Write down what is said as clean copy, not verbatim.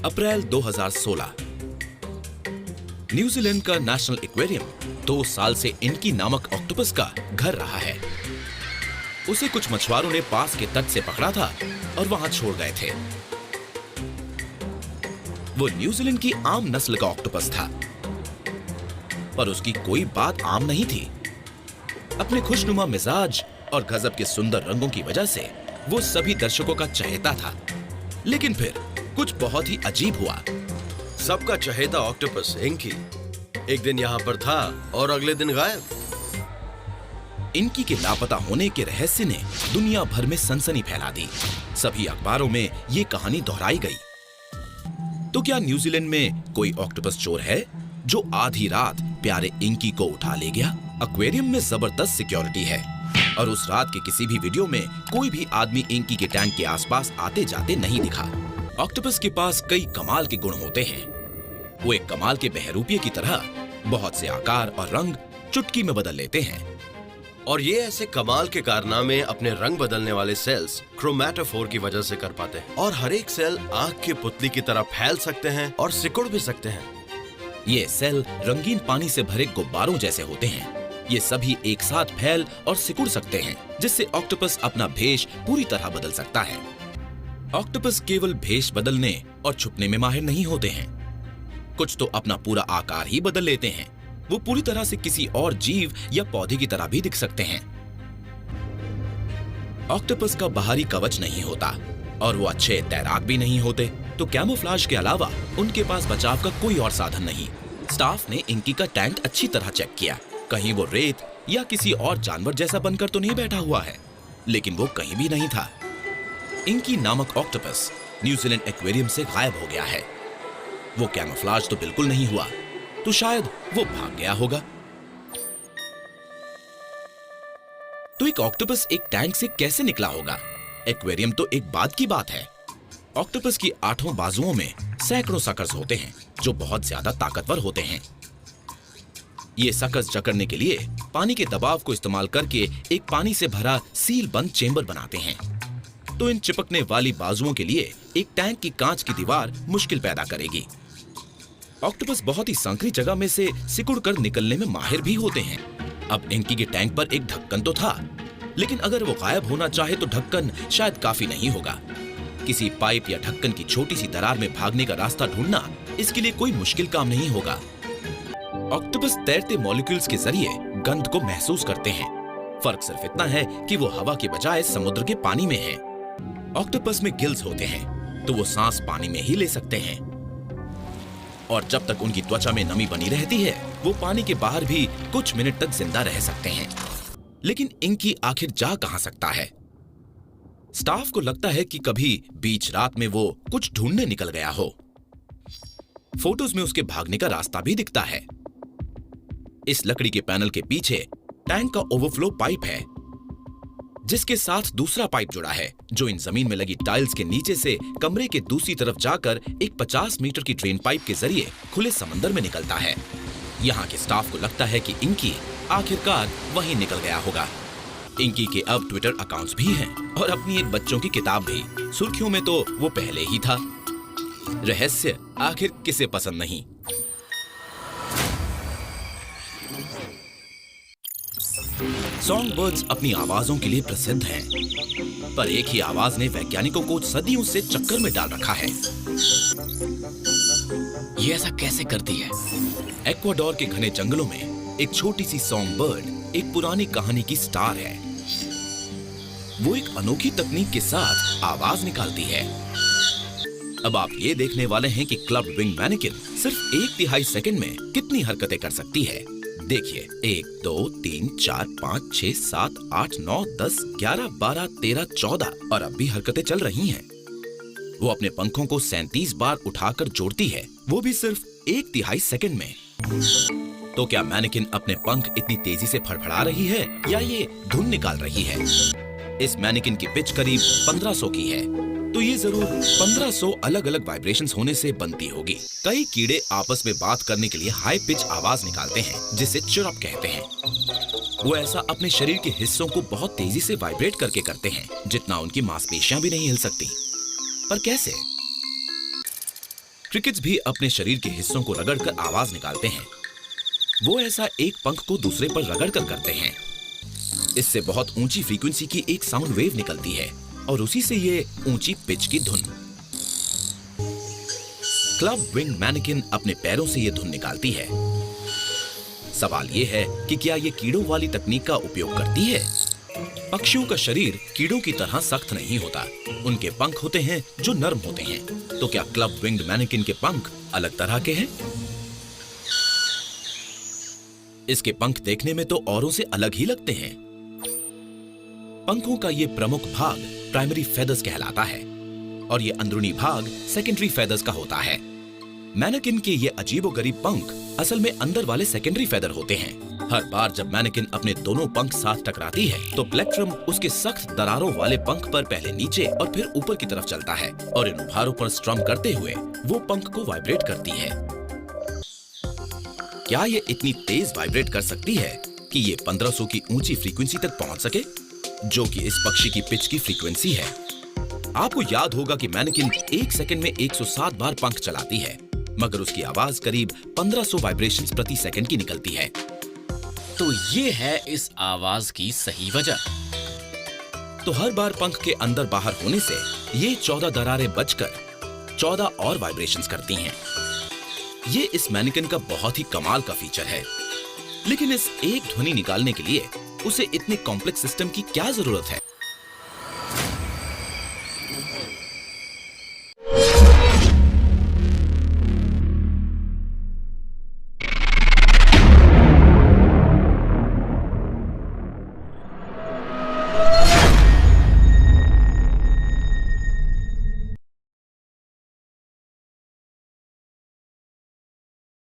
अप्रैल 2016। New Zealand का national aquarium 2 साल से इंकी नामक ऑक्टोपस का घर रहा है। उसे कुछ मछुआरों ने पास के तट से पकड़ा था और वहां छोड़ गए थे। वो न्यूजीलैंड की आम नस्ल का ऑक्टोपस था, पर उसकी कोई बात आम नहीं थी। अपने खुशनुमा मिजाज और गजब के सुंदर रंगों की वजह से वो सभी दर्शकों का चहेता था। लेकिन फिर कुछ बहुत ही अजीब हुआ। सबका चहेता ऑक्टोपस इंकी एक दिन यहाँ पर था और अगले दिन गायब। इंकी के लापता होने के रहस्य ने दुनिया भर में सनसनी फैला दी। सभी अखबारों में ये कहानी दोहराई गई। तो क्या न्यूजीलैंड में कोई ऑक्टोपस चोर है जो आधी रात प्यारे इंकी को उठा ले गया? एक्वेरियम में जबरदस्त सिक्योरिटी है और उस रात के किसी भी वीडियो में कोई भी आदमी इंकी के टैंक के आसपास आते जाते नहीं दिखा। ऑक्टोपस के पास कई कमाल के गुण होते हैं। वो एक कमाल के बहरूपिये की तरह बहुत से आकार और रंग चुटकी में बदल लेते हैं। और ये ऐसे कमाल के कारनामे अपने रंग बदलने वाले सेल्स क्रोमैटोफोर की वजह से कर पाते हैं। और हर एक सेल आंख की पुतली की तरह फैल सकते हैं और सिकुड़ भी सकते हैं। ये सेल रंगीन पानी से भरे गुब्बारों जैसे होते हैं। ये सभी एक साथ फैल और सिकुड़ सकते हैं, जिससे ऑक्टोपस अपना भेष पूरी तरह बदल सकता है। ऑक्टोपस केवल भेष बदलने और छुपने में माहिर नहीं होते हैं। कुछ तो अपना पूरा आकार ही बदल लेते हैं। वो पूरी तरह से किसी और जीव या पौधे की तरह भी दिख सकते हैं। ऑक्टोपस का बाहरी कवच नहीं होता और वो अच्छे तैराक भी नहीं होते, तो कैमोफ्लाज के अलावा उनके पास बचाव का कोई और साधन नहीं। स्टाफ ने इंकी का टैंक अच्छी तरह चेक किया। कहीं वो रेत या किसी और जानवर जैसा बनकर तो नहीं बैठा हुआ है, लेकिन वो कहीं भी नहीं था। इंकी नामक ऑक्टोपस न्यूजीलैंड एक्वेरियम से गायब हो गया है। वो कैमोफ्लाज तो बिल्कुल नहीं हुआ, तो शायद वो भाग गया होगा। तो एक ऑक्टोपस एक टैंक से कैसे निकला होगा? एक्वेरियम तो एक बात की बात है। ऑक्टोपस की 8 बाजुओं में सैकड़ों सकर्स होते हैं जो बहुत ज्यादा ताकतवर होते हैं। ये सकर्स जकड़ने के लिए पानी के दबाव को इस्तेमाल करके एक पानी से भरा सील बंद चेंबर बनाते हैं। तो इन चिपकने वाली बाजुओं के लिए एक टैंक की कांच की दीवार मुश्किल पैदा करेगी। ऑक्टोपस बहुत ही संकरी जगह में से सिकुड़कर निकलने में माहिर भी होते हैं। अब इंकी के टैंक पर एक ढक्कन तो था, लेकिन अगर वो गायब होना चाहे तो ढक्कन शायद काफी नहीं होगा। किसी पाइप या ढक्कन की छोटी सी दरार में भागने का रास्ता ढूंढना इसके लिए कोई मुश्किल काम नहीं होगा। ऑक्टोपस तैरते मॉलिक्यूल्स के जरिए गंध को महसूस करते हैं। फर्क सिर्फ इतना है कि वो हवा के बजाय समुद्र के पानी में है। ऑक्टोपस में गिल्स होते हैं, तो वो सांस पानी में ही ले सकते हैं। और जब तक उनकी त्वचा में नमी बनी रहती है, वो पानी के बाहर भी कुछ मिनट तक जिंदा रह सकते हैं। लेकिन इंकी आखिर जा कहां सकता है? स्टाफ को लगता है कि कभी बीच रात में वो कुछ ढूंढने निकल गया हो। फोटोज में उसके भागने का रास्ता भी दिखता है। इस लकड़ी के पैनल के पीछे टैंक का ओवरफ्लो पाइप है, जिसके साथ दूसरा पाइप जुड़ा है, जो इन जमीन में लगी टाइल्स के नीचे से कमरे के दूसरी तरफ जाकर एक 50 मीटर की ड्रेन पाइप के जरिए खुले समंदर में निकलता है। यहाँ के स्टाफ को लगता है कि इंकी आखिरकार वहीं निकल गया होगा। इंकी के अब ट्विटर अकाउंट्स भी हैं और अपनी एक बच्चों की किताब भी। सुर्खियों में तो वो पहले ही था। रहस्य आखिर किसे पसंद नहीं? सॉन्ग बर्ड्स अपनी आवाजों के लिए प्रसिद्ध हैं, पर एक ही आवाज ने वैज्ञानिकों को सदियों से चक्कर में डाल रखा है। ये ऐसा कैसे करती है? एक्वाडोर के घने जंगलों में एक छोटी सी सॉन्ग बर्ड एक पुरानी कहानी की स्टार है। वो एक अनोखी तकनीक के साथ आवाज निकालती है। अब आप ये देखने वाले हैं कि क्लब विंग मैनेकिन सिर्फ 1/3 सेकंड में कितनी हरकतें कर सकती है। देखिए, 1 2 3 4 5 6 7 8 9 10 11 12 13 14 और अब भी हरकतें चल रही हैं। वो अपने पंखों को 37 बार उठाकर जोड़ती है, वो भी सिर्फ 1/3 सेकंड में। तो क्या मैनेकिन अपने पंख इतनी तेजी से फड़फड़ा रही है या ये धुन निकाल रही है? इस मैनेकिन की पिच करीब 1500 की है, तो ये जरूर 1500 अलग अलग वाइब्रेशंस होने से बनती होगी। कई कीड़े आपस में बात करने के लिए हाई पिच आवाज निकालते हैं, जिसे चिरप कहते हैं। वो ऐसा अपने शरीर के हिस्सों को बहुत तेजी से वाइब्रेट करके करते हैं, जितना उनकी मांसपेशियां भी नहीं हिल सकती। पर कैसे? क्रिकेट्स भी अपने शरीर के हिस्सों को रगड़कर आवाज निकालते हैं। वो ऐसा एक पंख को दूसरे पर रगड़कर करते हैं। इससे बहुत ऊंची फ्रीक्वेंसी की एक साउंड वेव निकलती है और उसी से ये ऊंची पिच की धुन। क्लब विंग मैनेकिन अपने पैरों से ये धुन निकालती है। सवाल ये है कि क्या ये कीड़ों वाली तकनीक का उपयोग करती है? पक्षियों का शरीर कीड़ों की तरह सख्त नहीं होता। उनके पंख होते हैं जो नरम होते हैं। तो क्या क्लब विंग्ड मैनेकिन के पंख अलग तरह के हैं? इसके पंख देखने में तो औरों से अलग ही लगते हैं। पंखों का ये प्रमुख भाग प्राइमरी फेदर्स कहलाता है और ये अंदरूनी भाग सेकेंडरी फेदर्स का होता है। मैनेकिन के ये अजीबोगरीब पंख असल में अंदर वाले सेकेंडरी फेदर होते हैं। हर बार जब मैनेकिन अपने दोनों पंख साथ टकराती है तो प्लेक्ट्रम उसके सख्त दरारों वाले पंख पर पहले नीचे और फिर ऊपर की तरफ चलता है और इन उभारों पर स्ट्रम करते हुए वो पंख को वाइब्रेट करती है। क्या ये इतनी तेज वाइब्रेट कर सकती है कि ये 1500 की ऊंची फ्रीक्वेंसी तक पहुंच सके, जो कि इस पक्षी की पिच की फ्रीक्वेंसी है। आपको याद होगा कि मैनेकिन एक सेकंड में 107 बार पंख चलाती है, मगर उसकी आवाज करीब 1500 वाइब्रेशंस प्रति सेकंड की निकलती है। तो ये है इस आवाज की सही वजह। तो हर बार पंख के अंदर बाहर होने से ये 14 दरारें बचकर 14 और वाइब्रेशंस करती हैं। ये इस मैनेकिन का बहुत ही कमाल का फीचर है। लेकिन इस एक ध्वनि निकालने के लिए उसे इतने कॉम्प्लेक्स सिस्टम की क्या जरूरत है?